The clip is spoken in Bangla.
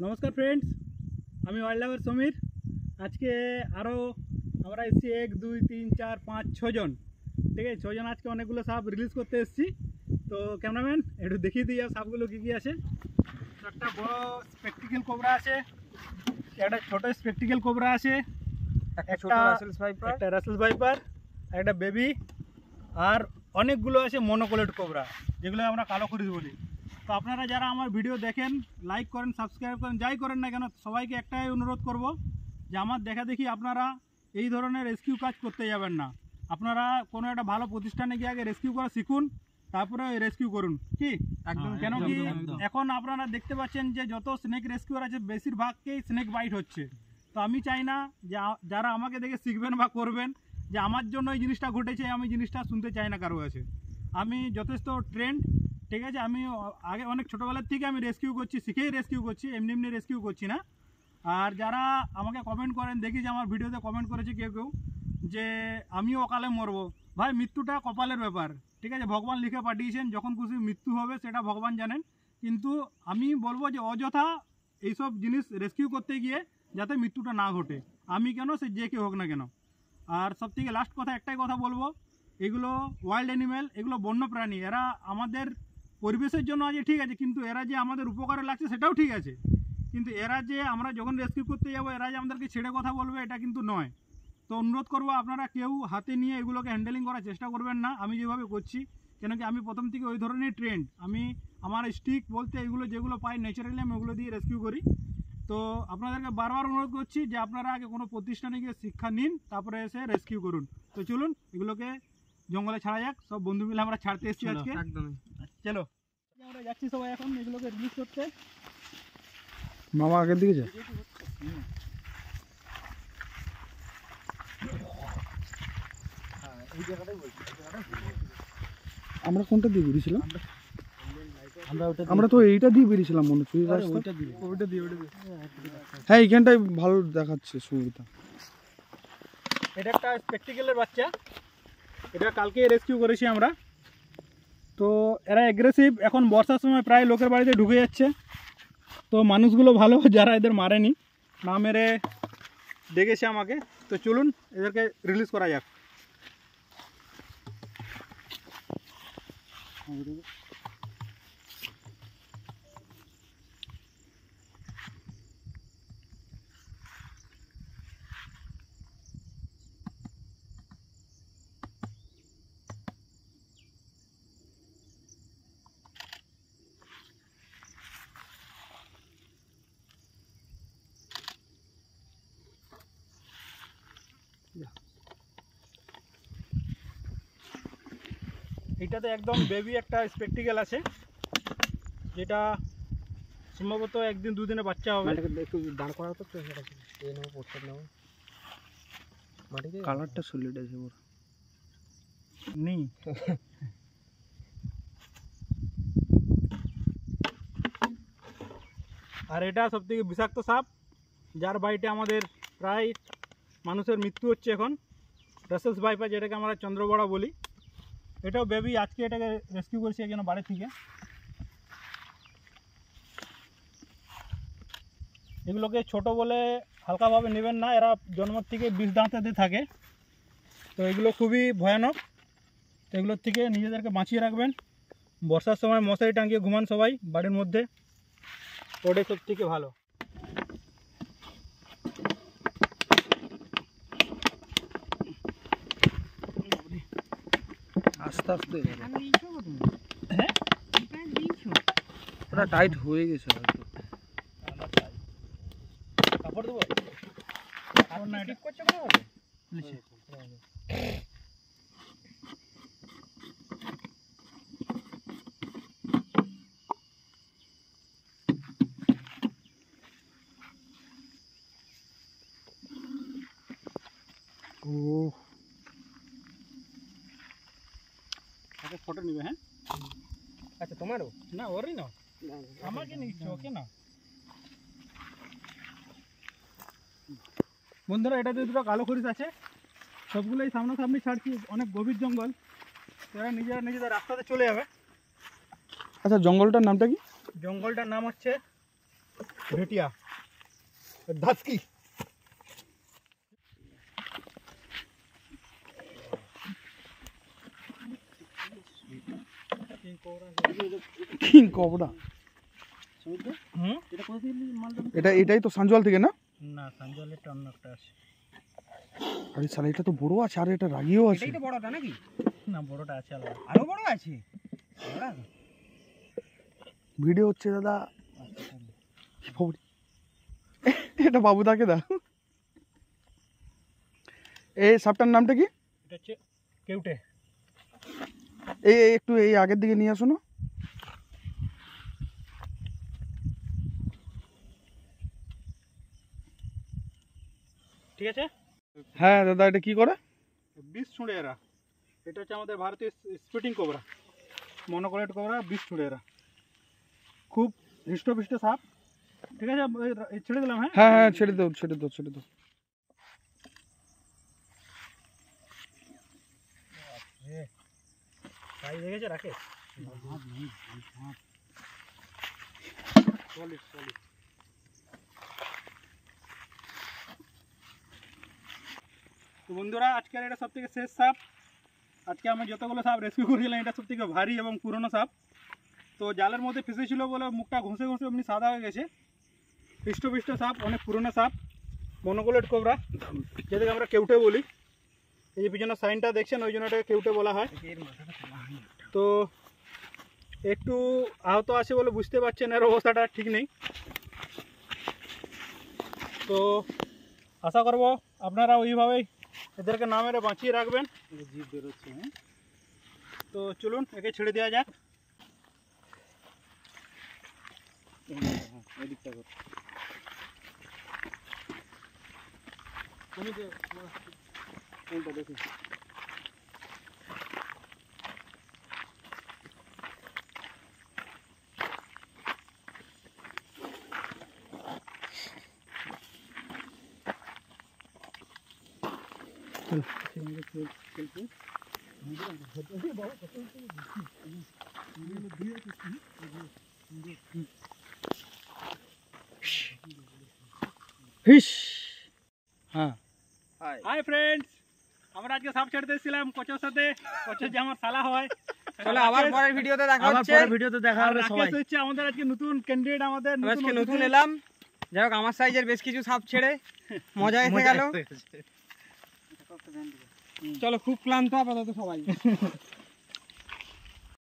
নমস্কার ফ্রেন্ডস, আমি ওয়াইল্ড লাভার সমীর। আজকে আরও আমরা এসেছি 1 2 3 4 5 6 জন, ঠিক আছে। 6 জন আজকে অনেকগুলো সাপ রিলিজ করতে এসেছি। তো ক্যামেরাম্যান একটু দেখিয়ে দিই সাপগুলো কী কী আছে। একটা বড় স্পেকটিক্যাল কোবরা আছে, একটা ছোট স্পেকটিক্যাল কোবরা আছে, একটা রাসেলস ভাইপার, একটা বেবি, আর অনেকগুলো আছে মনোকোলেট কোবরা, যেগুলো আমরা কালো খরিস বলি। তো আপনারা যারা আমার ভিডিও দেখেন, লাইক করেন, সাবস্ক্রাইব করেন, যাই করেন না কেন, সবাইকে একটাই অনুরোধ করব যে আমার দেখা দেখি আপনারা এই ধরনের রেস্কিউ কাজ করতে যাবেন না। আপনারা কোনো একটা ভালো প্রতিষ্ঠানে গিয়ে আগে রেস্কিউ করা শিখুন, তারপরে রেস্কিউ করুন। কি একদম, কেন কি এখন আপনারা দেখতে পাচ্ছেন যে যত স্নেক রেস্কিউয়ার আছে বেশিরভাগকেই স্নেক বাইট হচ্ছে। তো আমি চাই না যে যারা আমাকে দেখে শিখবেন বা করবেন যে আমার জন্য এই জিনিসটা ঘটেছে, আমি জিনিসটা শুনতে চাই না কারো কাছে। আমি যথেষ্ট ট্রেন্ড, ঠিক আছে। আমি আগে অনেক ছোটোবেলার থেকে আমি রেস্কিউ করছি, শিখেই রেস্কিউ করছি, এমনি এমনি রেস্কিউ করছি না। আর যারা আমাকে কমেন্ট করেন, দেখি যে আমার ভিডিওতে কমেন্ট করেছে কেউ কেউ যে আমিও অকালে মরবো। ভাই, মৃত্যুটা কপালের ব্যাপার, ঠিক আছে। ভগবান লিখে পাঠিয়েছেন, যখন খুশি মৃত্যু হবে সেটা ভগবান জানেন। কিন্তু আমি বলবো যে অযথা এইসব জিনিস রেস্কিউ করতে গিয়ে যাতে মৃত্যুটা না ঘটে, আমি কেন, সে যে কেউ হোক না কেন। আর সব থেকে লাস্ট কথা, একটাই কথা বলবো, এগুলো ওয়াইল্ড অ্যানিম্যাল, এগুলো বন্য প্রাণী, এরা আমাদের পরিবেশের জন্য আছে, ঠিক আছে, কিন্তু এরা যে আমাদের উপকারে লাগছে সেটাও ঠিক আছে। কিন্তু এরা যে আমরা যখন রেস্কিউ করতে যাবো এরা যে আমাদেরকে ছেড়ে কথা বলবে, এটা কিন্তু নয়। তো অনুরোধ করবো আপনারা কেউ হাতে নিয়ে এগুলোকে হ্যান্ডেলিং করার চেষ্টা করবেন না, আমি যেভাবে করছি। কেন কি আমি প্রথম থেকে ওই ধরনের ট্রেন্ড, আমি আমার স্টিক বলতে এগুলো যেগুলো পাই ন্যাচারালি আমি ওগুলো দিয়ে রেস্কিউ করি। তো আপনাদেরকে বারবার অনুরোধ করছি যে আপনারা আগে কোনো প্রতিষ্ঠানে গিয়ে শিক্ষা নিন, তারপরে এসে রেস্কিউ করুন। তো চলুন এগুলোকে জঙ্গলে ছাড়া যাক, সব বন্ধু মিলে আমরা ছাড়তে এসেছি আজকে। একদমই, চলো আমরা যাচ্ছি সবাই এখন এগুলোকে রিলিজ করতে। মামা আগের দিকে যায়। আমরা কোনটা দিয়ে বেরিয়েছিলাম? আমরা তো এইটা দিয়ে বেরিয়েছিলাম মনে হচ্ছে। হ্যাঁ, এইখানটাই ভালো দেখাচ্ছে সুবিধা। এটা একটা স্পেকটিক্যালের বাচ্চা, এটা কালকে রেস্কিউ করেছি আমরা। তো এরা অ্যাগ্রেসিভ, এখন বর্ষার সময় প্রায় লোকের বাড়িতে ঢুকে যাচ্ছে। তো মানুষগুলো ভালো, যারা এদের মারেনি, না মেরে দেখেছে আমাকে। তো চলুন এদেরকে রিলিজ করা যাক। এইটাতে একদম বেবি একটা স্পেকটিক্যাল আছে, যেটা সম্ভবত একদিন দুদিনে বাচ্চা হবে। একটু দাঁড় করা তো কালারটা সলিড আছে পুরো নেই। আর এটা সব থেকে বিষাক্ত সাপ, যার বাইটে আমাদের প্রায় মানুষের মৃত্যু হচ্ছে এখন, রাসেলস ভাইপার, যেটাকে আমরা চন্দ্রবড়া বলি। এটাও বেবি, আজকে এটাকে রেস্কিউ করেছি একজন বাড়ি থেকে। এগুলোকে ছোট বলে হালকাভাবে নেবেন না, এরা জন্ম থেকে বিষ দাঁতে থাকে। তো এগুলো খুবই ভয়ানক, তো এগুলোর থেকে নিজেদেরকে বাঁচিয়ে রাখবেন। বর্ষার সময় মশারি টাঙিয়ে ঘুমান সবাই বাড়ির মধ্যে, ওটাই সব থেকে ভালো। আস্তে আস্তে হ্যাঁ, ওটা টাইট হয়ে গেছে হয়তো। কাপড় দেবো না, এটা করছে কোনো হবে নিচে। ও একটা ফটো নিবে। হ্যাঁ, আচ্ছা, তোমারও না ওরই না, আমাকে নিচ্ছে, ওকে না। বন্ধুরা, এটাতে দুটো কালো খরিস আছে, সবগুলোই সামনাসামনি ছাড়ছি, অনেক গভীর জঙ্গল, এরা নিজেরা নিজেদের রাস্তাতে চলে যাবে। আচ্ছা, জঙ্গলটার নামটা কি? জঙ্গলটার নাম হচ্ছে भेटिया धसकी। কিং কবরা এটা এটাই তো সাঞ্জল থেকে না? না সাঞ্জলের অন্য একটা আছে। আরে শালা এটা তো বড় আছে আর এটা রাগিও আছে। এটাই তো বড়টা নাকি? না বড়টা আছে আলাদা। আরো বড় আছে? ভিডিও হচ্ছে দাদা। কি খবর? এটা বাবুদাকে দাও। এই সাপটার নামটা কি? এটা হচ্ছে কেউটে। এই একটু এই আগের দিকে নিয়ে আসো না। ঠিক আছে। হ্যাঁ দাদা এটা কি করে? বিষ ছুঁড়ে এরা। এটা হচ্ছে আমাদের ভারতীয় স্পিটিং কোবরা, মনোকলেট কোবরা, বিষ ছুঁড়ে এরা। খুব হৃষ্টপুষ্ট সাপ। ঠিক আছে ছেড়ে দিলাম। হ্যাঁ হ্যাঁ হ্যাঁ ছেড়ে দাও ছেড়ে দাও ছেড়ে দাও। তাই দেখেছে রাখে। তো বন্ধুরা আজকের এটা সব থেকে শেষ সাপ। আজকে আমি যতগুলো সাপ রেস্কিউ করেছিলাম এটা সব থেকে ভারী এবং পুরনো সাপ। তো জালের মধ্যে ফেসেছিল বলে মুখটা ঘষে ঘষে এমনি সাদা হয়ে গেছে। হৃষ্টপুষ্ট সাপ, অনেক পুরনো সাপ, মনোকলেট কোবরা, যেটাকে আমরা কেউটে বলি। এই যে পিছনে সাইনটা দেখছেন ওই জন্য এটাকে কেউটে বলা হয়। তো একটু আহত আছে বলে বুঝতে পারছেন এর অবস্থাটা ঠিক নেই। তো আশা করব আপনারা ওইভাবেই এদেরকে না মেরে বাঁচিয়ে রাখবেন। জিভ বেরোচ্ছে। হ্যাঁ তো চলুন একে ছেড়ে দেওয়া যাক। দেখি ফিশ। হ্যাঁ হাই ফ্রেন্ডস, আমরা আজকে সাপ ছাড়তে এসেছিলাম কোচের সাথে। কোচের যে আমার শালা হয়। চলো আবার পরের ভিডিওতে দেখা হচ্ছে। ভিডিওতে দেখা হবে সবাই। রাকেশ হচ্ছে আমাদের আজকে নতুন ক্যান্ডিডেট। আমাদের আজকে নতুন এলাম। যাই হোক আমার সাইজের বেশ কিছু সাপ ছেড়ে মজা এসে গেল। চলো খুব ক্লান্ত আপাতত সবাই।